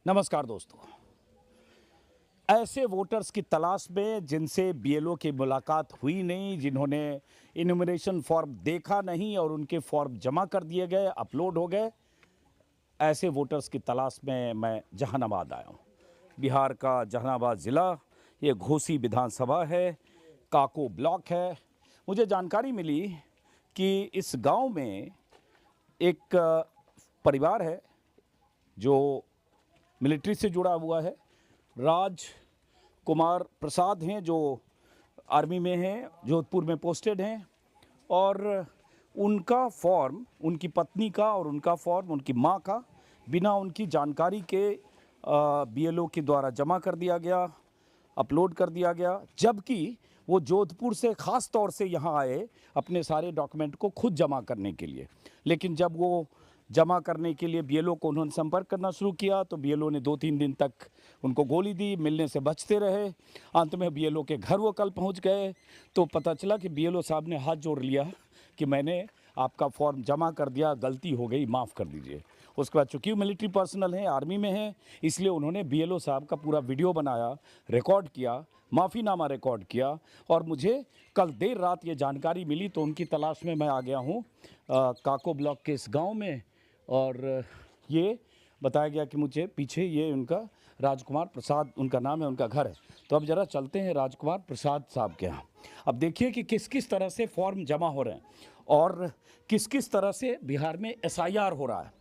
नमस्कार दोस्तों। ऐसे वोटर्स की तलाश में जिनसे बीएलओ की मुलाकात हुई नहीं, जिन्होंने इन्यूमरेशन फॉर्म देखा नहीं और उनके फॉर्म जमा कर दिए गए, अपलोड हो गए, ऐसे वोटर्स की तलाश में मैं जहानाबाद आया हूँ। बिहार का जहानाबाद ज़िला, ये घोसी विधानसभा है, काको ब्लॉक है। मुझे जानकारी मिली कि इस गांव में एक परिवार है जो मिलिट्री से जुड़ा हुआ है। राज कुमार प्रसाद हैं जो आर्मी में हैं, जोधपुर में पोस्टेड हैं, और उनका फॉर्म, उनकी पत्नी का और उनका फॉर्म उनकी मां का बिना उनकी जानकारी के बीएलओ के द्वारा जमा कर दिया गया, अपलोड कर दिया गया, जबकि वो जोधपुर से ख़ास तौर से यहाँ आए अपने सारे डॉक्यूमेंट को खुद जमा करने के लिए। लेकिन जब वो जमा करने के लिए बीएलओ को उन्होंने संपर्क करना शुरू किया तो बीएलओ ने 2-3 दिन तक उनको गोली दी, मिलने से बचते रहे। अंत में बीएलओ के घर वो कल पहुंच गए तो पता चला कि बीएलओ साहब ने हाथ जोड़ लिया कि मैंने आपका फॉर्म जमा कर दिया, गलती हो गई, माफ़ कर दीजिए। उसके बाद चूँकि मिलिट्री पर्सनल हैं, आर्मी में हैं, इसलिए उन्होंने बीएलओ साहब का पूरा वीडियो बनाया, रिकॉर्ड किया, माफ़ीनामा रिकॉर्ड किया, और मुझे कल देर रात ये जानकारी मिली तो उनकी तलाश में मैं आ गया हूँ काको ब्लॉक के इस गाँव में। और ये बताया गया कि मुझे पीछे ये उनका राजकुमार प्रसाद उनका नाम है, उनका घर है। तो अब ज़रा चलते हैं राजकुमार प्रसाद साहब के यहाँ। अब देखिए कि किस किस तरह से फॉर्म जमा हो रहे हैं और किस किस तरह से बिहार में एसआईआर हो रहा है।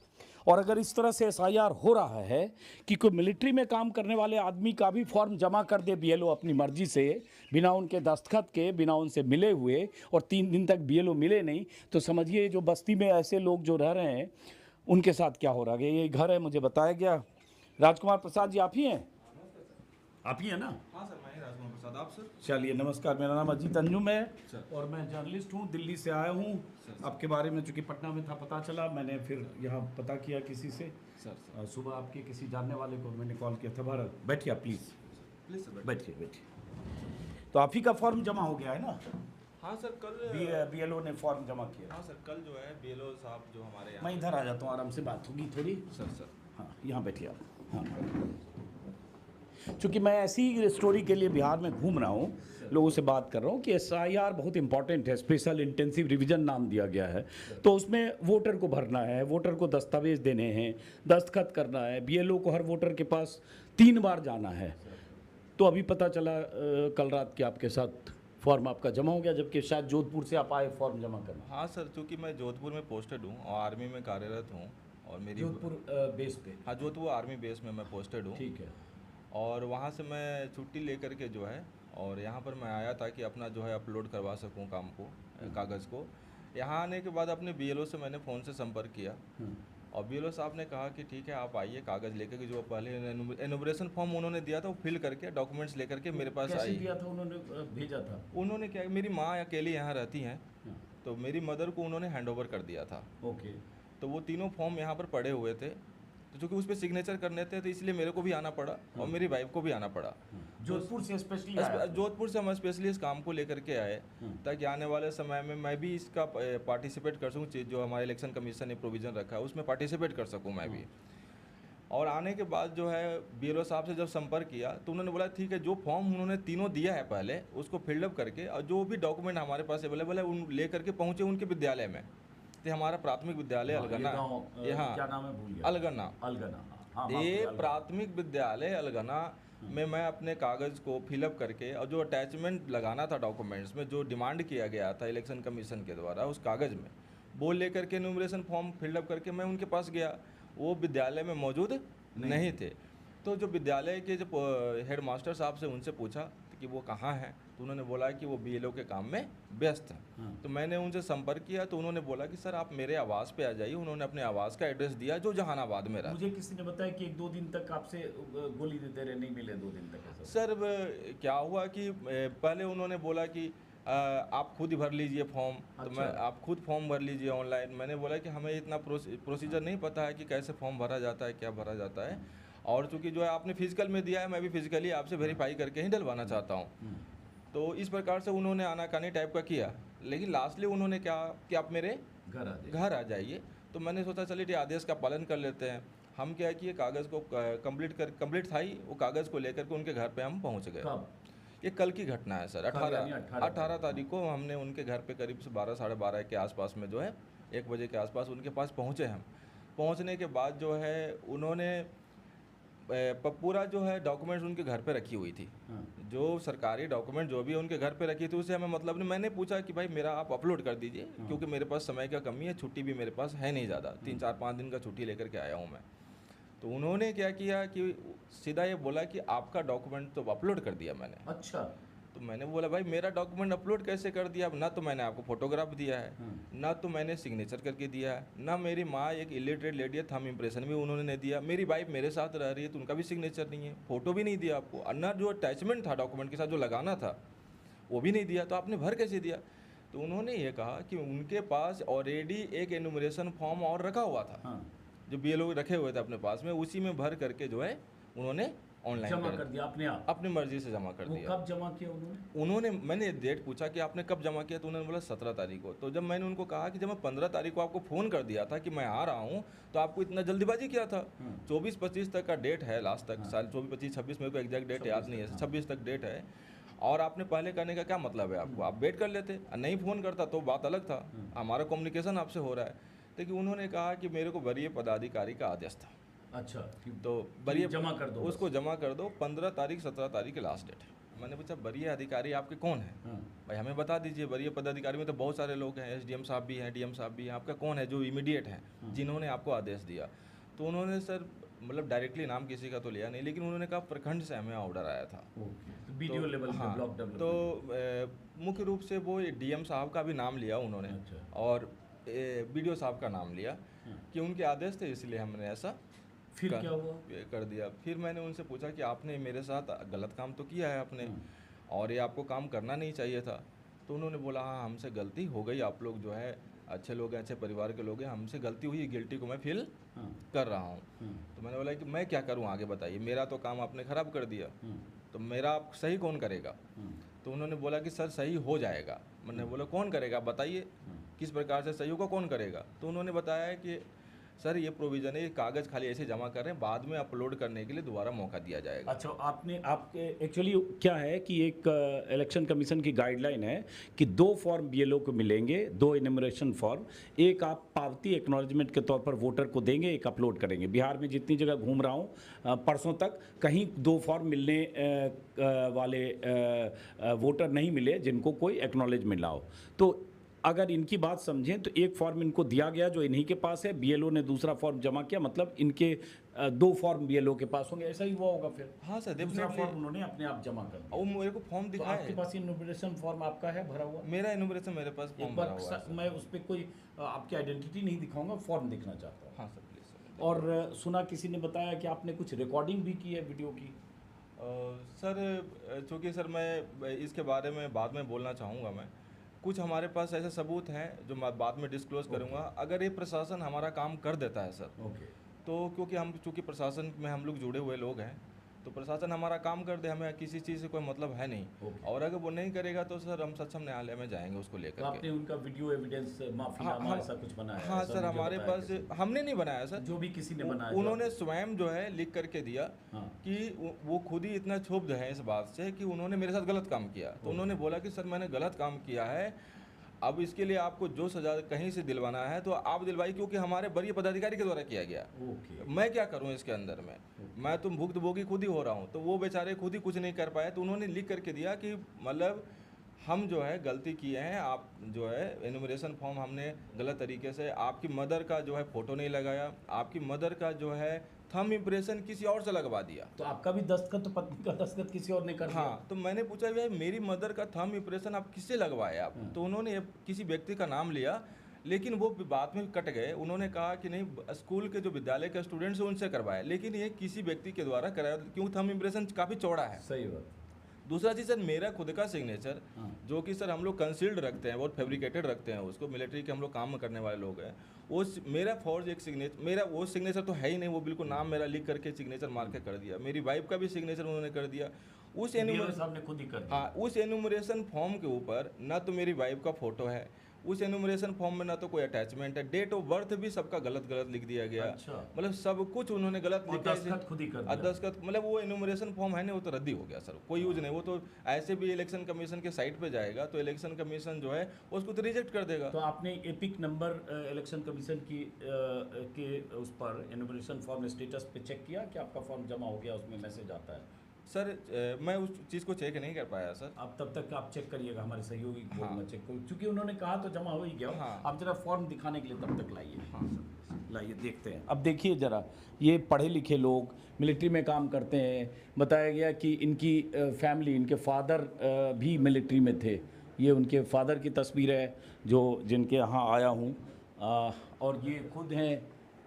और अगर इस तरह से एसआईआर हो रहा है कि कोई मिलिट्री में काम करने वाले आदमी का भी फॉर्म जमा कर दे बीएलओ अपनी मर्जी से, बिना उनके दस्तखत के, बिना उनसे मिले हुए, और 3 दिन तक बीएलओ मिले नहीं, तो समझिए जो बस्ती में ऐसे लोग जो रह रहे हैं उनके साथ क्या हो रहा है। ये घर है, मुझे बताया गया। राजकुमार प्रसाद जी आप ही हैं? आप ही हैं ना? हाँ सर, मैं ही राजकुमार प्रसाद। आप सर? चलिए, नमस्कार, मेरा नाम अजीत अंजुम है और मैं जर्नलिस्ट हूँ, दिल्ली से आया हूँ। आपके बारे में चूँकि पटना में था पता चला, मैंने फिर यहाँ पता किया किसी से। सर सुबह आपके किसी जानने वाले को मैंने कॉल किया था। भारत बैठिए आप, प्लीज़ प्लीज़ सर बैठिए बैठिए। तो आप ही का फॉर्म जमा हो गया है ना? हाँ सर, कल बीएलओ ने फॉर्म जमा किया। हाँ सर, कल जो है बीएलओ साहब जो हमारे यहाँ। मैं इधर आ जाता हूँ, आराम से बात होगी थोड़ी। सर हाँ, यहाँ बैठिए आप। हाँ, चूँकि मैं ऐसी स्टोरी के लिए बिहार में घूम रहा हूँ, लोगों से बात कर रहा हूँ कि एसआईआर बहुत इंपॉर्टेंट है, स्पेशल इंटेंसिव रिवीजन नाम दिया गया है। तो उसमें वोटर को भरना है, वोटर को दस्तावेज देने हैं, दस्तखत करना है, बीएलओ को हर वोटर के पास 3 बार जाना है। तो अभी पता चला कल रात कि आपके साथ फॉर्म आपका जमा हो गया, जबकि शायद जोधपुर से आप आए फॉर्म जमा करना। हाँ सर, चूँकि मैं जोधपुर में पोस्टेड हूँ और आर्मी में कार्यरत हूँ, और मेरी जोधपुर बेस पे? हाँ, जोधपुर आर्मी बेस में मैं पोस्टेड हूँ। ठीक है। और वहाँ से मैं छुट्टी लेकर के जो है और यहाँ पर मैं आया था कि अपना जो है अपलोड करवा सकूँ काम को, कागज़ को। यहाँ आने के बाद अपने बीएलओ से मैंने फ़ोन से संपर्क किया और बीएलओ साहब ने कहा कि ठीक है, आप आइए कागज़ लेकर के। जो पहले एनुमरेशन फॉर्म उन्होंने दिया था वो फिल करके, डॉक्यूमेंट्स लेकर के मेरे पास कैसे आई। दिया था उन्होंने, भेजा था? उन्होंने क्या, मेरी माँ अकेली यहाँ रहती हैं, तो मेरी मदर को उन्होंने हैंडओवर कर दिया था। ओके। तो वो तीनों फॉर्म यहाँ पर पड़े हुए थे, तो चूँकि उस पर सिग्नेचर करने थे तो इसलिए मेरे को भी आना पड़ा और मेरी वाइफ को भी आना पड़ा। जोधपुर से स्पेशली जोधपुर से हम स्पेशली इस काम को लेकर के आए ताकि आने वाले समय में मैं भी इसका पार्टिसिपेट कर सकूँ। जो हमारे इलेक्शन कमीशन ने प्रोविज़न रखा है उसमें पार्टिसिपेट कर सकूँ मैं भी। और आने के बाद जो है बीएलओ साहब से जब संपर्क किया तो उन्होंने बोला ठीक है, जो फॉर्म उन्होंने तीनों दिया है पहले उसको फिलअप करके, और जो भी डॉक्यूमेंट हमारे पास अवेलेबल है उन ले करके पहुँचे उनके विद्यालय में। तो हमारा प्राथमिक विद्यालय अलगना, यहाँ क्या नाम है भूल गया, अलगना, ये प्राथमिक विद्यालय अलगना में मैं अपने कागज़ को फिलअप करके, और जो अटैचमेंट लगाना था डॉक्यूमेंट्स में, जो डिमांड किया गया था इलेक्शन कमीशन के द्वारा उस कागज़ में, वो लेकर के न्यूमरेशन फॉर्म फिलअप करके मैं उनके पास गया। वो विद्यालय में मौजूद नहीं थे। तो जो विद्यालय के जो हेड मास्टर साहब से उनसे पूछा कि वो कहाँ हैं, तो उन्होंने बोला कि वो बीएलओ के काम में व्यस्त हैं। तो मैंने उनसे संपर्क किया तो उन्होंने बोला कि सर आप मेरे आवास पे आ जाइए। उन्होंने अपने आवास का एड्रेस दिया जो जहानाबाद में रहा। मुझे किसी ने बताया कि 1-2 दिन तक आपसे गोली देते रहे, नहीं मिले 2 दिन तक। सर क्या हुआ कि पहले उन्होंने बोला कि आप खुद ही भर लीजिए फॉर्म। अच्छा। तो मैं, आप खुद फॉर्म भर लीजिए ऑनलाइन। मैंने बोला कि हमें इतना प्रोसीजर नहीं पता है कि कैसे फॉर्म भरा जाता है, क्या भरा जाता है, और चूँकि जो है आपने फिजिकल में दिया है, मैं भी फिजिकली आपसे वेरीफाई करके ही डलवाना चाहता हूँ। तो इस प्रकार से उन्होंने आनाकानी टाइप का किया, लेकिन लास्टली उन्होंने क्या कि आप मेरे घर आ जाइए। तो मैंने सोचा चलिए आदेश का पालन कर लेते हैं। हम क्या है कि ये कागज़ को कंप्लीट था ही, वो कागज़ को लेकर के उनके घर पे हम पहुंच गए। कब? ये कल की घटना है सर। कल यानी 18 तारीख को हमने उनके घर पे करीब से 12 साढ़े 12 के आसपास में जो है 1 बजे के आसपास उनके पास पहुंचे हम। पहुंचने के बाद जो है उन्होंने पूरा जो है डॉक्यूमेंट्स उनके घर पे रखी हुई थी। हाँ। जो सरकारी डॉक्यूमेंट जो भी उनके घर पे रखी थी उससे हमें मतलब नहीं। मैंने पूछा कि भाई मेरा आप अपलोड कर दीजिए, क्योंकि मेरे पास समय का कमी है, छुट्टी भी मेरे पास है नहीं ज़्यादा, 3-4-5 दिन का छुट्टी लेकर के आया हूँ मैं। तो उन्होंने क्या किया कि सीधा ये बोला कि आपका डॉक्यूमेंट तो अपलोड कर दिया मैंने। अच्छा। तो मैंने बोला भाई मेरा डॉक्यूमेंट अपलोड कैसे कर दिया? ना तो मैंने आपको फोटोग्राफ दिया है, ना तो मैंने सिग्नेचर करके दिया है, ना मेरी माँ एक इलिटरेट लेडी है, थंब इम्प्रेशन भी उन्होंने नहीं दिया, मेरी वाइफ मेरे साथ रह रही है तो उनका भी सिग्नेचर नहीं है, फोटो भी नहीं दिया आपको, और ना जो अटैचमेंट था डॉक्यूमेंट के साथ जो लगाना था वो भी नहीं दिया, तो आपने भर कैसे दिया? तो उन्होंने ये कहा कि उनके पास ऑलरेडी एक एनुमरेशन फॉर्म और रखा हुआ था। हाँ। जो BLO रखे हुए थे अपने पास में, उसी में भर करके जो है उन्होंने ऑनलाइन जमा कर दिया अपने आप? अपनी मर्जी से जमा कर वो दिया। कब जमा किया उन्होंने? मैंने डेट पूछा कि आपने कब जमा किया, तो उन्होंने बोला 17 तारीख को। तो जब मैंने उनको कहा कि जब मैं 15 तारीख को आपको फ़ोन कर दिया था कि मैं आ रहा हूँ, तो आपको इतना जल्दीबाजी क्या था? 24-25 तक का डेट है लास्ट तक, साल 24-25-26 मेरे को एग्जैक्ट डेट याद नहीं है, 26 तक डेट है। और आपने पहले करने का क्या मतलब है आपको? आप वेट कर लेते, नहीं फ़ोन करता तो बात अलग था, हमारा कम्युनिकेशन आपसे हो रहा है। लेकिन उन्होंने कहा कि मेरे को वरीय पदाधिकारी का आदेश था। अच्छा। तो वरीय जमा कर दो, उसको जमा कर दो, 15 तारीख 17 तारीख की लास्ट डेट है। मैंने पूछा वरीय अधिकारी आपके कौन है? भाई हमें बता दीजिए। वरीय पदाधिकारी में तो बहुत सारे लोग हैं, SDM साहब भी हैं, DM साहब भी हैं, आपका कौन है जो इमीडिएट है जिन्होंने आपको आदेश दिया? तो उन्होंने सर मतलब डायरेक्टली नाम किसी का तो लिया नहीं, लेकिन उन्होंने कहा प्रखंड से हमें ऑर्डर आया था। वीडियो लेवल पे हाँ, ब्लॉक डेवलपमेंट। तो मुख्य रूप से वो DM साहब का भी नाम लिया उन्होंने। अच्छा। और BDO साहब का नाम लिया कि उनके आदेश थे, इसलिए हमने ऐसा फिर क्या हुआ? कर दिया। फिर मैंने उनसे पूछा कि आपने मेरे साथ गलत काम तो किया है आपने, और ये आपको काम करना नहीं चाहिए था। तो उन्होंने बोला हाँ हमसे गलती हो गई, आप लोग जो है अच्छे लोग हैं, अच्छे परिवार के लोग हैं, हमसे गलती हुई, गिल्टी को मैं फील कर रहा हूँ। तो मैंने बोला कि मैं क्या करूँ आगे बताइए, मेरा तो काम आपने ख़राब कर दिया, तो मेरा आप सही कौन करेगा? तो उन्होंने बोला कि सर सही हो जाएगा। मैंने बोला कौन करेगा बताइए, किस प्रकार से सही होगा, कौन करेगा? तो उन्होंने बताया कि सर ये प्रोविज़न है, ये कागज़ खाली ऐसे जमा कर रहे हैं, बाद में अपलोड करने के लिए दोबारा मौका दिया जाएगा। अच्छा, आपके एक्चुअली क्या है कि एक इलेक्शन कमीशन की गाइडलाइन है कि 2 फॉर्म BLO को मिलेंगे, 2 इनमरेशन फॉर्म, एक आप पावती एक्नॉलेजमेंट के तौर पर वोटर को देंगे, एक अपलोड करेंगे। बिहार में जितनी जगह घूम रहा हूँ परसों तक, कहीं 2 फॉर्म मिलने वाले वोटर नहीं मिले जिनको कोई एक्नॉलेजमेंट लाओ। तो अगर इनकी बात समझें तो एक फॉर्म इनको दिया गया जो इन्हीं के पास है, BLO ने दूसरा फॉर्म जमा किया, मतलब इनके 2 फॉर्म BLO के पास होंगे, ऐसा ही हुआ होगा फिर? हाँ सर, दूसरा डेफिनेटली। फॉर्म उन्होंने अपने आप जमा कर दिया। वो मेरे को फॉर्म तो दिखाया आपके है। पास इनोमिनेशन फॉर्म आपका है भरा हुआ? मेरा इनोमिनेशन मेरे पास एक फॉर्म भरा हुआ है बार सर। मैं उस पर कोई आपकी आइडेंटिटी नहीं दिखाऊंगा, फॉर्म देखना चाहता हूँ। हाँ सर प्लीज़ सर। और सुना किसी ने बताया कि आपने कुछ रिकॉर्डिंग भी की है वीडियो की? सर चूँकि सर मैं इसके बारे में बाद में बोलना चाहूँगा। मैं कुछ हमारे पास ऐसे सबूत हैं जो मैं बाद में डिस्क्लोज़ करूँगा। अगर ये प्रशासन हमारा काम कर देता है सर, ओके। तो क्योंकि हम चूँकि प्रशासन में हम लोग जुड़े हुए लोग हैं, तो प्रशासन हमारा काम कर दे, हमें किसी चीज़ से कोई मतलब है नहीं। और अगर वो नहीं करेगा तो सर हम सक्षम न्यायालय में जाएंगे उसको लेकर तो के। आपने उनका वीडियो एविडेंस माफीनामा ऐसा कुछ बनाया है? हाँ ऐसा सर, मुझे हमारे बताया पास किसी हमने नहीं बनाया सर, ने। जो भी किसी ने बनाया, उन्होंने स्वयं जो है लिख करके दिया हाँ। कि वो खुद ही इतना क्षुब्ध है इस बात से कि उन्होंने मेरे साथ गलत काम किया। तो उन्होंने बोला कि सर मैंने गलत काम किया है, अब इसके लिए आपको जो सजा कहीं से दिलवाना है तो आप दिलवाइए, क्योंकि हमारे वरीय पदाधिकारी के द्वारा किया गया। ओके। मैं क्या करूं इसके अंदर में, मैं तो भुक्तभोगी खुद ही हो रहा हूं। तो वो बेचारे खुद ही कुछ नहीं कर पाए, तो उन्होंने लिख करके दिया कि मतलब हम जो है गलती किए हैं, आप जो है एनुमरेशन फॉर्म हमने गलत तरीके से, आपकी मदर का जो है फ़ोटो नहीं लगाया, आपकी मदर का जो है थंब इम्प्रेशन किसी और से लगवा दिया। तो आपका भी दस्तखत, तो पत्नी का दस्तखत किसी और ने कर दिया? हाँ, तो मैंने पूछा भाई मेरी मदर का थंब इम्प्रेशन आप किससे लगवाए आप? तो उन्होंने किसी व्यक्ति का नाम लिया, लेकिन वो बात में कट गए। उन्होंने कहा कि नहीं स्कूल के जो विद्यालय के स्टूडेंट्स हैं उनसे करवाए, लेकिन ये किसी व्यक्ति के द्वारा कराया, क्योंकि थंब इम्प्रेशन काफ़ी चौड़ा है। सही बात। दूसरा चीज़ सर, मेरा खुद का सिग्नेचर जो कि सर हम लोग कंसील्ड रखते हैं, बहुत फैब्रिकेटेड रखते हैं उसको, मिलिट्री के हम लोग काम करने वाले लोग हैं, वो मेरा फॉर्ज एक सिग्नेचर, मेरा वो सिग्नेचर तो है ही नहीं, वो बिल्कुल नाम मेरा लिख करके सिग्नेचर मार के कर दिया। मेरी वाइफ का भी सिग्नेचर उन्होंने कर दिया उस साहब ने खुद ही कर दिया। हाँ, उस एनुमरेशन फॉर्म के ऊपर ना तो मेरी वाइफ का फ़ोटो है, उस एनुमरेशन फॉर्म में ना तो कोई अटैचमेंट है, डेट ऑफ बर्थ भी सबका गलत गलत लिख दिया गया। अच्छा। मतलब सब कुछ उन्होंने गलत और लिखा है। दस्तखत खुद ही कर दिया। दस्तखत मतलब वो एनुमरेशन फॉर्म है ना, वो तो रद्दी हो गया सर, कोई यूज नहीं। वो तो ऐसे भी इलेक्शन कमीशन के साइट पे जाएगा तो इलेक्शन कमीशन जो है उसको तो रिजेक्ट कर देगा। तो आपने एपिक नंबर इलेक्शन कमीशन की के उस पर एनुमरेशन फॉर्म स्टेटस पे चेक किया कि आपका फॉर्म जमा हो गया, उसमें मैसेज आता है? सर मैं उस चीज़ को चेक नहीं कर पाया सर। अब तब तक आप चेक करिएगा, हमारे सहयोगी को हाँ। मैं चेक करूँ, क्योंकि उन्होंने कहा तो जमा हो ही गया। हाँ। आप जरा फॉर्म दिखाने के लिए तब तक लाइए। हाँ सर। लाइए देखते हैं। अब देखिए ज़रा, ये पढ़े लिखे लोग मिलिट्री में काम करते हैं। बताया गया कि इनकी फैमिली, इनके फादर भी मिलिट्री में थे। ये उनके फादर की तस्वीर है जो जिनके यहाँ आया हूँ, और ये खुद हैं।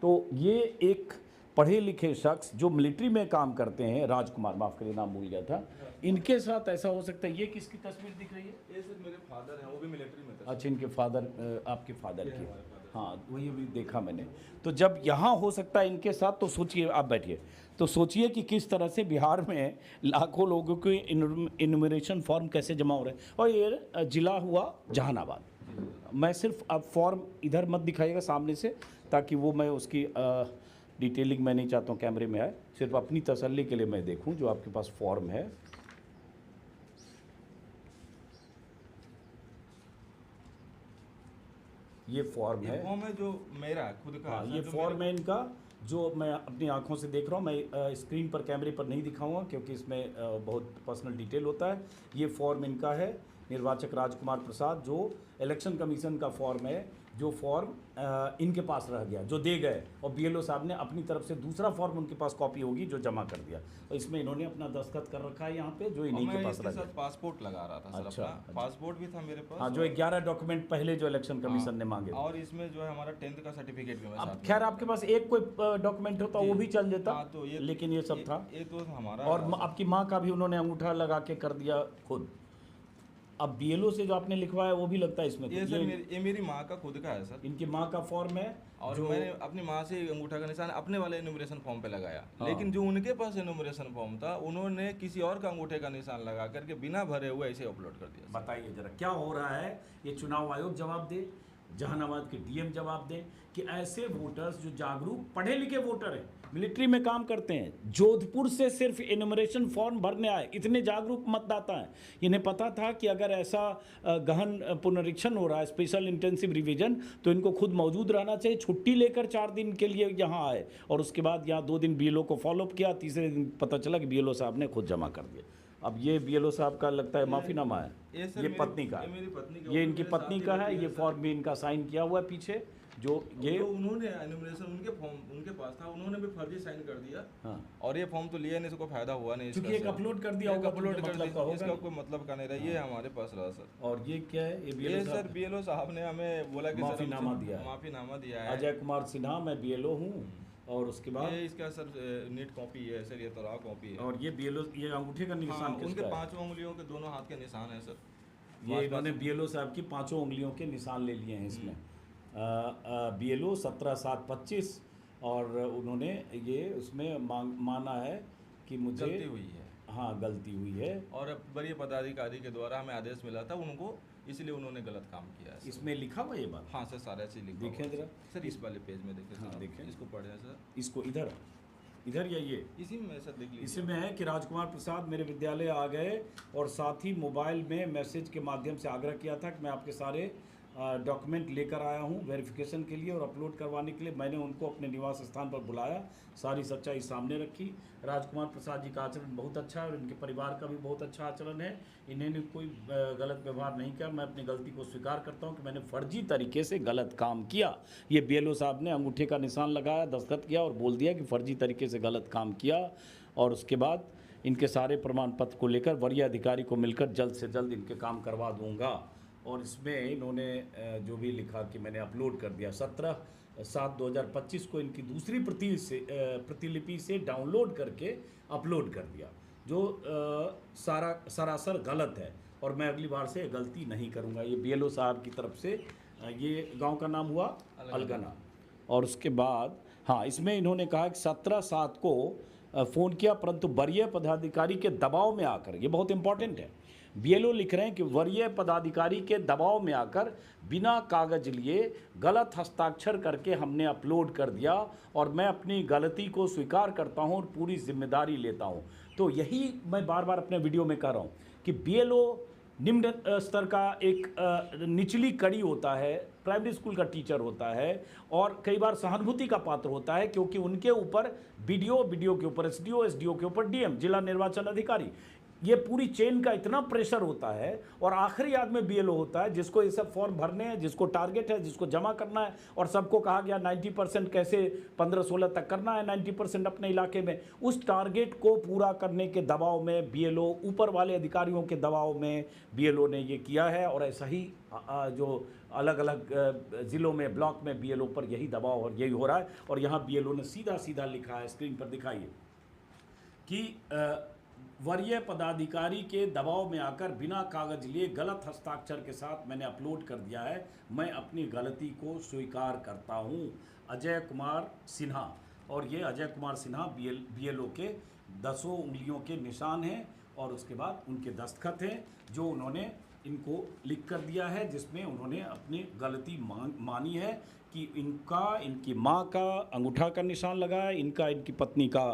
तो ये एक पढ़े लिखे शख्स जो मिलिट्री में काम करते हैं, राजकुमार, माफ़ करिए नाम भूल गया था, इनके साथ ऐसा हो सकता है। ये किसकी तस्वीर दिख रही है? ये सर मेरे फादर हैं, वो भी मिलिट्री में थे। अच्छा, इनके फादर, आपके फादर की। हाँ, वही भी देखा मैंने। तो जब यहाँ हो सकता है इनके साथ, तो सोचिए, आप बैठिए, तो सोचिए कि किस तरह से बिहार में लाखों लोगों के इनुमरेशन फॉर्म कैसे जमा हो रहे हैं। और ये जिला हुआ जहानाबाद। मैं सिर्फ अब फॉर्म इधर मत दिखाइएगा सामने से, ताकि वो मैं उसकी डिटेलिंग मैं नहीं चाहता हूँ कैमरे में आए। सिर्फ अपनी तसल्ली के लिए मैं देखूँ जो आपके पास फॉर्म है। ये फॉर्म ये है। फॉर्म है जो मेरा खुद का। हाँ, सर, ये जो फॉर्म है इनका, जो मैं अपनी आंखों से देख रहा हूँ। मैं स्क्रीन पर, कैमरे पर नहीं दिखाऊंगा क्योंकि इसमें बहुत पर्सनल डिटेल होता है। ये फॉर्म इनका है, निर्वाचक राजकुमार प्रसाद, जो इलेक्शन कमीशन का फॉर्म है, जो फॉर्म इनके पास रह गया, जो दे गए, और बीएलओ साहब ने अपनी तरफ से दूसरा फॉर्म, उनके पास कॉपी होगी, जो जमा कर दिया। और इसमें इन्होंने अपना दस्तखत कर रखा है यहाँ पे, जो इन्हीं के पास रह गया। पासपोर्ट लगा रहा था सर। अच्छा, अपना पासपोर्ट भी था मेरे पास। हाँ, जो 11 डॉक्यूमेंट पहले जो इलेक्शन कमीशन ने मांगे थे। और इसमें जो है हमारा 10th का सर्टिफिकेट भी मैं अब साथ में खैर आपके पास एक कोई डॉक्यूमेंट होता वो भी चल देता, हाँ, तो ये लेकिन ये सब था। ये तो हमारा। और आपकी माँ का भी उन्होंने अंगूठा लगा के कर दिया खुद। अब बीएलओ से जो आपने लिखवाया वो भी लगता है इसमें। ये तो सर ये मेरी माँ का खुद का है सर। इनकी माँ का फॉर्म है, और मैंने अपनी माँ से अंगूठा का निशान अपने वाले एनुमरेशन फॉर्म पे लगाया। हाँ। लेकिन जो उनके पास एनुमरेशन फॉर्म था, उन्होंने किसी और का अंगूठे का निशान लगा करके बिना भरे हुए ऐसे अपलोड कर दिया। बताइए जरा क्या हो रहा है, ये चुनाव आयोग जवाब दे, जहानाबाद के डीएम जवाब दें कि ऐसे वोटर्स जो जागरूक पढ़े लिखे वोटर हैं, मिलिट्री में काम करते हैं, जोधपुर से सिर्फ एनुमरेशन फॉर्म भरने आए, इतने जागरूक मतदाता हैं। इन्हें पता था कि अगर ऐसा गहन पुनरीक्षण हो रहा है, स्पेशल इंटेंसिव रिवीजन, तो इनको खुद मौजूद रहना चाहिए। छुट्टी लेकर 4 दिन के लिए यहाँ आए, और उसके बाद यहाँ 2 दिन बीएलओ को फॉलोअप किया। तीसरे दिन पता चला कि बीएलओ साहब ने खुद जमा कर दिया। अब ये बीएलओ साहब का लगता है माफीनामा है, ये पत्नी का है, मेरी पत्नी का, ये इनकी पत्नी का है। ये फॉर्म भी इनका साइन किया हुआ है पीछे, जो ये उन्होंने एनुमरेशन उनके फॉर्म उनके पास था, उन्होंने भी फर्जी साइन कर दिया। हाँ। और ये फॉर्म तो लिया नहीं, इसको फायदा हुआ नहीं। क्योंकि एक अपलोड कर दिया होगा, अपलोड कर मतलब का दिया, होगा इसका नहीं। कोई मतलब का नहीं रहा। ये हमारे पास रहा सर। और ये क्या है? ये ये बीएलओ सर साहब बीएलओ साहब ने हमें बोला कि माफीनामा दिया है। माफीनामा दिया है। अजय कुमार सिन्हा, मैं बीएलओ हूँ। और उसके बाद ये इसका सर नीट कॉपी है सर, ये तो रॉ कॉपी है। और ये बीएलओ, ये अंगूठे का हाँ, निशान उनके किसका है? 5 उंगलियों के दोनों हाथ के निशान है सर। ये इन्होंने बीएलओ साहब की 5 उंगलियों के निशान ले लिए हैं इसमें। बीएलओ 17/7/25, और उन्होंने ये उसमें माना है कि मुझे गलती हुई है। हाँ, गलती हुई है। और वरीय पदाधिकारी के द्वारा हमें आदेश मिला था उनको, इसलिए उन्होंने गलत काम किया है सर। इसमें लिखा हुआ ये बात? हाँ सर, सारा चीज लिखा देखें हुआ है जरा। सर, इस वाले पेज में देखें हाँ, सर, देखें। इसको पढ़ें सर। इसको इधर या ये इसी में सर लिख लीजिए। इसमें है कि राजकुमार प्रसाद मेरे विद्यालय आ गए, और साथ ही मोबाइल में मैसेज के माध्यम से आग्रह किया था कि मैं आपके सारे डॉक्यूमेंट लेकर आया हूं वेरिफिकेशन के लिए और अपलोड करवाने के लिए। मैंने उनको अपने निवास स्थान पर बुलाया, सारी सच्चाई सामने रखी। राजकुमार प्रसाद जी का आचरण बहुत अच्छा है और इनके परिवार का भी बहुत अच्छा आचरण है। इन्होंने कोई गलत व्यवहार नहीं किया। मैं अपनी गलती को स्वीकार करता हूं कि मैंने फर्जी तरीके से गलत काम किया। ये बीएलओ साहब ने अंगूठे का निशान लगाया, दस्तखत किया और बोल दिया कि फर्जी तरीके से गलत काम किया। और उसके बाद इनके सारे प्रमाण पत्र को लेकर वरीय अधिकारी को मिलकर जल्द से जल्द इनके काम करवा दूंगा। और इसमें इन्होंने जो भी लिखा कि मैंने अपलोड कर दिया, 17/7/2025 को इनकी दूसरी प्रतिलिपि से डाउनलोड करके अपलोड कर दिया, जो सरासर गलत है। और मैं अगली बार से गलती नहीं करूंगा। ये बीएलओ साहब की तरफ से, ये गांव का नाम हुआ अलगना। और उसके बाद हाँ, इसमें इन्होंने कहा कि 17/7 को फ़ोन किया, परंतु वरीय पदाधिकारी के दबाव में आकर, ये बहुत इंपॉर्टेंट है, बीएलओ लिख रहे हैं कि वरीय पदाधिकारी के दबाव में आकर बिना कागज लिए गलत हस्ताक्षर करके हमने अपलोड कर दिया और मैं अपनी गलती को स्वीकार करता हूं और पूरी जिम्मेदारी लेता हूं। तो यही मैं बार बार अपने वीडियो में कह रहा हूं कि बीएलओ निम्न स्तर का एक निचली कड़ी होता है, प्राइमरी स्कूल का टीचर होता है और कई बार सहानुभूति का पात्र होता है, क्योंकि उनके ऊपर बीडीओ के ऊपर एसडीओ के ऊपर डीएम जिला निर्वाचन अधिकारी, ये पूरी चेन का इतना प्रेशर होता है और आखिरी आदमी बीएलओ होता है जिसको ये सब फॉर्म भरने हैं, जिसको टारगेट है, जिसको जमा करना है। और सबको कहा गया 90% कैसे 15-16 तक करना है, 90% अपने इलाके में। उस टारगेट को पूरा करने के दबाव में बीएलओ, ऊपर वाले अधिकारियों के दबाव में बीएलओ ने ये किया है। और ऐसा ही जो अलग अलग ज़िलों में, ब्लॉक में बीएलओ पर यही दबाव और यही हो रहा है। और यहाँ बीएलओ ने सीधा सीधा लिखा है, स्क्रीन पर दिखाइए, कि वरीय पदाधिकारी के दबाव में आकर बिना कागज लिए गलत हस्ताक्षर के साथ मैंने अपलोड कर दिया है, मैं अपनी गलती को स्वीकार करता हूं। अजय कुमार सिन्हा। और ये अजय कुमार सिन्हा बीएलओ के 10 उंगलियों के निशान हैं और उसके बाद उनके दस्तखत हैं जो उन्होंने इनको लिख कर दिया है, जिसमें उन्होंने अपनी गलती मानी है कि इनकी माँ का अंगूठा का निशान लगा है, इनकी पत्नी का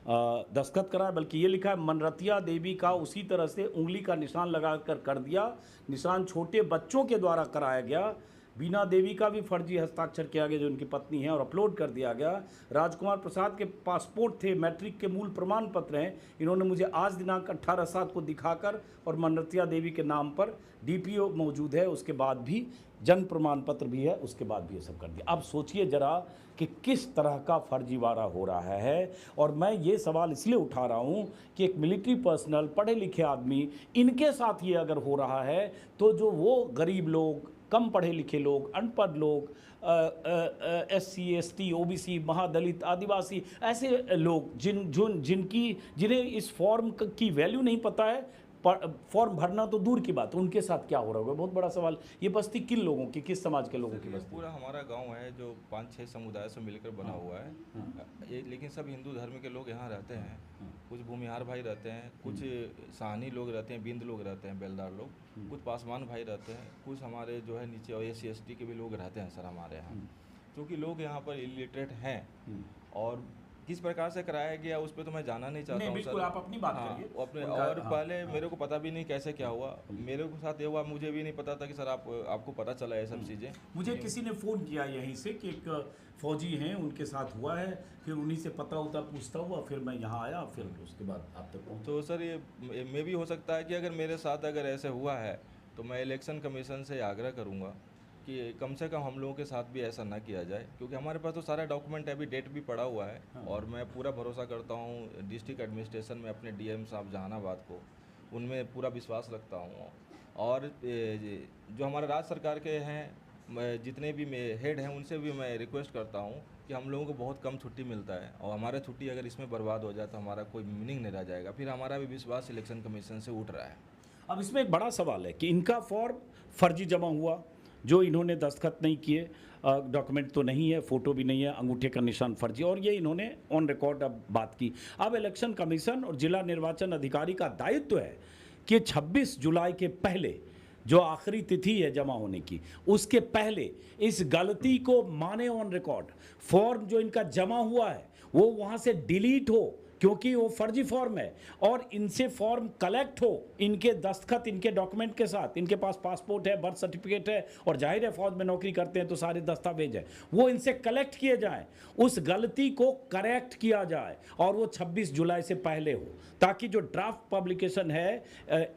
दस्तखत करा है, बल्कि ये लिखा है मनरतिया देवी का उसी तरह से उंगली का निशान लगा कर दिया। निशान छोटे बच्चों के द्वारा कराया गया। बीना देवी का भी फर्जी हस्ताक्षर किया गया जो उनकी पत्नी है और अपलोड कर दिया गया। राजकुमार प्रसाद के पासपोर्ट थे, मैट्रिक के मूल प्रमाण पत्र हैं, इन्होंने मुझे आज दिनांक 18/7 को दिखाकर, और मनरतिया देवी के नाम पर डीपीओ मौजूद है, उसके बाद भी जन्म प्रमाण पत्र भी है, उसके बाद भी ये सब कर दिया। अब सोचिए जरा कि किस तरह का फर्जीवाड़ा हो रहा है। और मैं ये सवाल इसलिए उठा रहा हूँ कि एक मिलिट्री पर्सनल, पढ़े लिखे आदमी, इनके साथ ये अगर हो रहा है तो जो वो गरीब लोग, कम पढ़े लिखे लोग, अनपढ़ लोग, SC ST OBC, महादलित, आदिवासी, ऐसे लोग जिन्हें इस फॉर्म की वैल्यू नहीं पता है, फॉर्म भरना तो दूर की बात, उनके साथ क्या हो रहा होगा, बहुत बड़ा सवाल। ये बस्ती किन लोगों की, किस समाज के लोगों की बस्ती? पूरा हमारा गांव है जो 5-6 समुदाय से मिलकर बना हुआ है। ये लेकिन सब हिंदू धर्म के लोग यहाँ रहते हैं। कुछ भूमिहार भाई रहते हैं, कुछ साहनी लोग रहते हैं, बिंद लोग रहते हैं, बेलदार लोग, कुछ पासवान भाई रहते हैं, कुछ हमारे जो है नीचे SC ST के भी लोग रहते हैं सर हमारे यहाँ। क्योंकि लोग यहाँ पर इलिटरेट हैं और किस प्रकार से कराया गया उस पर तो मैं जाना नहीं चाहता हूँ सर। आप अपनी बात करिए। और पहले मेरे को पता भी नहीं कैसे क्या हुआ, मेरे को साथ ये हुआ, मुझे भी नहीं पता था कि सर आपको पता चला ये सब चीज़ें। मुझे किसी ने फ़ोन किया यहीं से कि एक फौजी हैं, उनके साथ हुआ है, फिर उन्हीं से पता होता पूछता हुआ फिर मैं यहाँ आया, फिर उसके बाद आप तक पहुँचा। तो सर ये मे भी हो सकता है कि अगर मेरे साथ अगर ऐसे हुआ है तो मैं इलेक्शन कमीशन से आग्रह करूँगा कि कम से कम हम लोगों के साथ भी ऐसा ना किया जाए, क्योंकि हमारे पास तो सारा डॉक्यूमेंट अभी डेट भी पड़ा हुआ है। हाँ। और मैं पूरा भरोसा करता हूँ डिस्ट्रिक्ट एडमिनिस्ट्रेशन में अपने डीएम साहब जहानाबाद को, उनमें पूरा विश्वास रखता हूँ। और जो हमारे राज्य सरकार के हैं जितने भी हेड हैं उनसे भी मैं रिक्वेस्ट करता हूँ कि हम लोगों को बहुत कम छुट्टी मिलता है और हमारा छुट्टी अगर इसमें बर्बाद हो जाए तो हमारा कोई मीनिंग नहीं रह जाएगा। फिर हमारा भी विश्वास इलेक्शन कमीशन से उठ रहा है। अब इसमें एक बड़ा सवाल है कि इनका फॉर्म फर्जी जमा हुआ, जो इन्होंने दस्तखत नहीं किए, डॉक्यूमेंट तो नहीं है, फ़ोटो भी नहीं है, अंगूठे का निशान फर्जी, और ये इन्होंने ऑन रिकॉर्ड अब बात की। अब इलेक्शन कमीशन और जिला निर्वाचन अधिकारी का दायित्व है कि 26 जुलाई के पहले, जो आखिरी तिथि है जमा होने की, उसके पहले इस गलती को माने ऑन रिकॉर्ड। फॉर्म जो इनका जमा हुआ है वो वहाँ से डिलीट हो, क्योंकि वो फर्जी फॉर्म है, और इनसे फॉर्म कलेक्ट हो, इनके दस्तखत, इनके डॉक्यूमेंट के साथ, इनके पास पासपोर्ट है, बर्थ सर्टिफिकेट है, और जाहिर है फौज में नौकरी करते हैं तो सारे दस्तावेज है, वो इनसे कलेक्ट किए जाएं, उस गलती को करेक्ट किया जाए और वो 26 जुलाई से पहले हो, ताकि जो ड्राफ्ट पब्लिकेशन है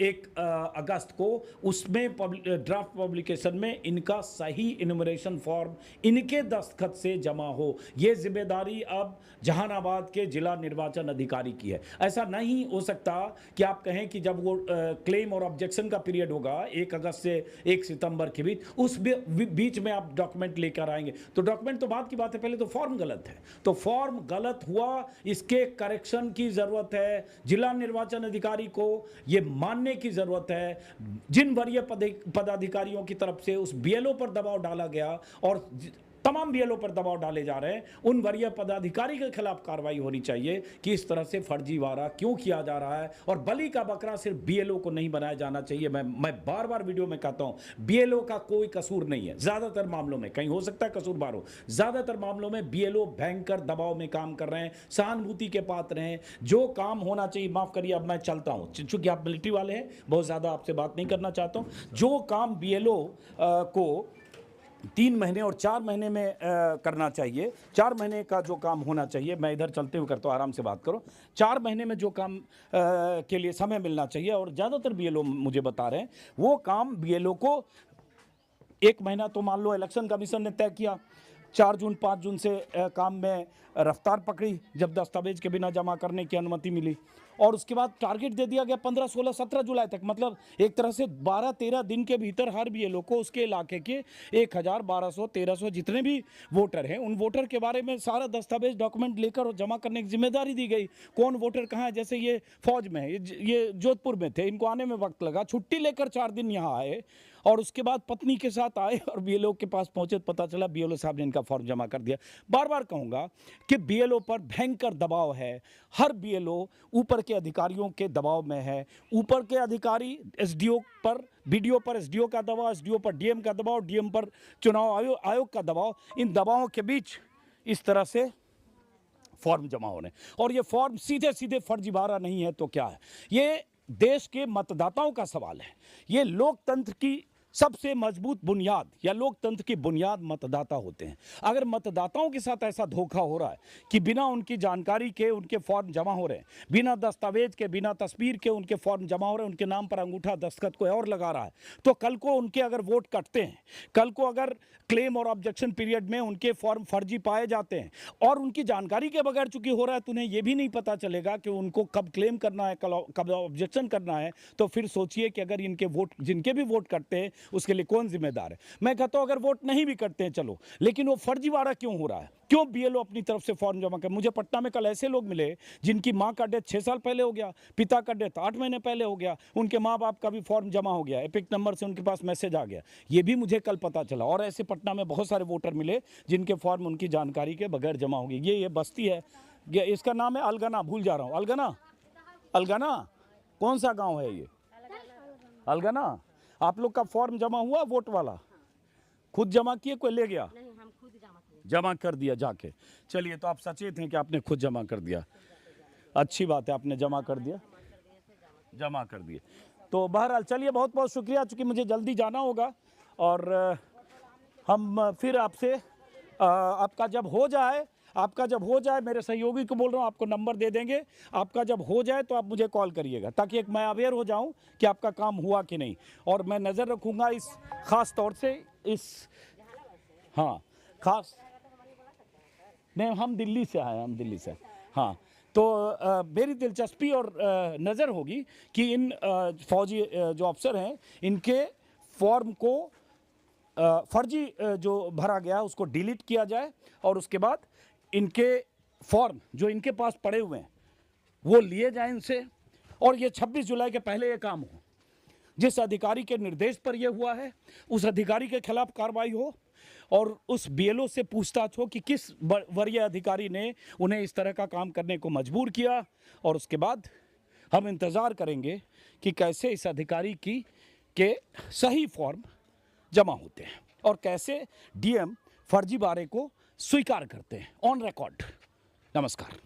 1 अगस्त को, उसमें ड्राफ्ट पब्लिकेशन में इनका सही इन्यूमरेशन फॉर्म इनके दस्तखत से जमा हो। ये जिम्मेदारी अब जहानाबाद के जिला निर्वाचन अधिकारी की है। ऐसा नहीं हो सकता कि आप कहें कि जब वो क्लेम और ऑब्जेक्शन का पीरियड होगा 1 अगस्त से 1 सितंबर के बीच, उस बीच में आप डॉक्यूमेंट लेकर आएंगे, तो डॉक्यूमेंट तो बात की बात है, पहले तो फॉर्म गलत है। तो फॉर्म गलत हुआ, इसके करेक्शन की ज़रूरत है। जिला निर्वाचन अधिकारी को ये मानने की ज़रूरत है, जिन वरीय पदाधिकारियों की तरफ से उस बीएलओ पर दबाव डाला गया और तमाम बीएलओ पर दबाव डाले जा रहे हैं। उन वरीय पदाधिकारी के खिलाफ कार्रवाई होनी चाहिए कि इस तरह से फर्जीवाड़ा क्यों किया जा रहा है। और बलि का बकरा सिर्फ बीएलओ को नहीं बनाया जाना चाहिए। मैं बार बार वीडियो में कहता हूं, बीएलओ का कोई कसूर नहीं है। ज्यादातर मामलों में, कहीं हो सकता है कसूरवार हो, ज्यादातर मामलों में बीएलओ भयंकर दबाव में काम कर रहे हैं, सहानुभूति के पात्र हैं। जो काम होना चाहिए, माफ करिए अब मैं चलता हूं, चूंकि आप मिलिट्री वाले हैं, बहुत ज्यादा आपसे बात नहीं करना चाहता हूं। जो काम बीएलओ को 3 महीने और 4 महीने में करना चाहिए, 4 महीने का जो काम होना चाहिए, मैं इधर चलते हुए करता हूँ, आराम से बात करो। 4 महीने में जो काम के लिए समय मिलना चाहिए, और ज़्यादातर बीएलओ मुझे बता रहे हैं वो काम बीएलओ को 1 महीना, तो मान लो इलेक्शन कमीशन ने तय किया 4 जून 5 जून से काम में रफ्तार पकड़ी, जब दस्तावेज के बिना जमा करने की अनुमति मिली, और उसके बाद टारगेट दे दिया गया 15, 16, 17 जुलाई तक। मतलब एक तरह से 12-13 दिन के भीतर हर बीएलओ को उसके इलाके के 1000, 1200, 1300 जितने भी वोटर हैं, उन वोटर के बारे में सारा दस्तावेज डॉक्यूमेंट लेकर और जमा करने की जिम्मेदारी दी गई। कौन वोटर कहाँ है, जैसे ये फौज में है, ये जोधपुर में थे, इनको आने में वक्त लगा, छुट्टी लेकर 4 दिन यहाँ आए, और उसके बाद पत्नी के साथ आए और बीएलओ के पास पहुंचे, पता चला बीएलओ साहब ने इनका फॉर्म जमा कर दिया। बार बार कहूंगा कि बीएलओ पर भयंकर दबाव है। हर बीएलओ ऊपर के अधिकारियों के दबाव में है। ऊपर के अधिकारी एसडीओ पर, बीडीओ पर एसडीओ का दबाव, एसडीओ पर डीएम का दबाव, डीएम पर चुनाव आयोग का दबाव। इन दबावों के बीच इस तरह से फॉर्म जमा होने, और ये फॉर्म सीधे सीधे फर्जीवाड़ा नहीं है तो क्या है, ये देश के मतदाताओं का सवाल है। ये लोकतंत्र की सबसे मजबूत बुनियाद, या लोकतंत्र की बुनियाद मतदाता होते हैं। अगर मतदाताओं के साथ ऐसा धोखा हो रहा है कि बिना उनकी जानकारी के उनके फॉर्म जमा हो रहे हैं, बिना दस्तावेज के, बिना तस्वीर के उनके फॉर्म जमा हो रहे हैं, उनके नाम पर अंगूठा दस्तखत कोई और लगा रहा है, तो कल को उनके अगर वोट कटते हैं, कल को अगर क्लेम और ऑब्जेक्शन पीरियड में उनके फॉर्म फर्जी पाए जाते हैं और उनकी जानकारी के बगैर चूंकि हो रहा है, तो उन्हें यह भी नहीं पता चलेगा कि उनको कब क्लेम करना है, कब ऑब्जेक्शन करना है। तो फिर सोचिए कि अगर इनके वोट, जिनके भी वोट कटते हैं, उसके लिए कौन जिम्मेदार है। मैं कहता हूं अगर वोट नहीं भी करते हैं चलो, लेकिन वो फर्जीवाड़ा क्यों हो रहा है, क्यों बीएलओ अपनी तरफ से फॉर्म जमा कर। मुझे पटना में कल ऐसे लोग मिले जिनकी मां का डेथ 6 साल पहले हो गया, पिता का डेथ 8 महीने पहले हो गया, उनके माँ बाप का भी फॉर्म जमा हो गया, एपिक नंबर से उनके पास मैसेज आ गया, ये भी मुझे कल पता चला। और ऐसे पटना में बहुत सारे वोटर मिले जिनके फॉर्म उनकी जानकारी के बगैर जमा हो गए। ये बस्ती है, इसका नाम है अलगना, भूल जा रहा हूँ, अलगना कौन सा गाँव है ये, अलगना। आप लोग का फॉर्म जमा हुआ वोट वाला, खुद जमा किए, कोई ले गया? नहीं, हम खुद जमा कर दिया जाके। चलिए, तो आप सचेत हैं कि आपने खुद जमा कर दिया, अच्छी बात है, आपने जमा कर दिया, जमा कर दिए। तो बहरहाल चलिए, बहुत बहुत शुक्रिया, चूँकि मुझे जल्दी जाना होगा, और हम फिर आपसे आपका जब हो जाए, मेरे सहयोगी को बोल रहा हूँ, आपको नंबर दे देंगे, आपका जब हो जाए तो आप मुझे कॉल करिएगा, ताकि एक मैं अवेयर हो जाऊँ कि आपका काम हुआ कि नहीं। और मैं नज़र रखूँगा इस ख़ास तौर से इस, हाँ खास नहीं, हम दिल्ली से आए, हम दिल्ली से, हाँ। तो मेरी दिलचस्पी और नज़र होगी कि इन फौजी जो अफसर हैं, इनके फॉर्म को फर्जी जो भरा गया उसको डिलीट किया जाए, और उसके बाद इनके फॉर्म जो इनके पास पड़े हुए हैं वो लिए जाएं इनसे, और ये 26 जुलाई के पहले ये काम हो। जिस अधिकारी के निर्देश पर यह हुआ है उस अधिकारी के खिलाफ कार्रवाई हो, और उस बीएलओ से पूछताछ हो कि किस वरीय अधिकारी ने उन्हें इस तरह का काम करने को मजबूर किया। और उसके बाद हम इंतज़ार करेंगे कि कैसे इस अधिकारी के सही फॉर्म जमा होते हैं, और कैसे डीएम फर्जीवाड़े को स्वीकार करते हैं ऑन रिकॉर्ड। नमस्कार।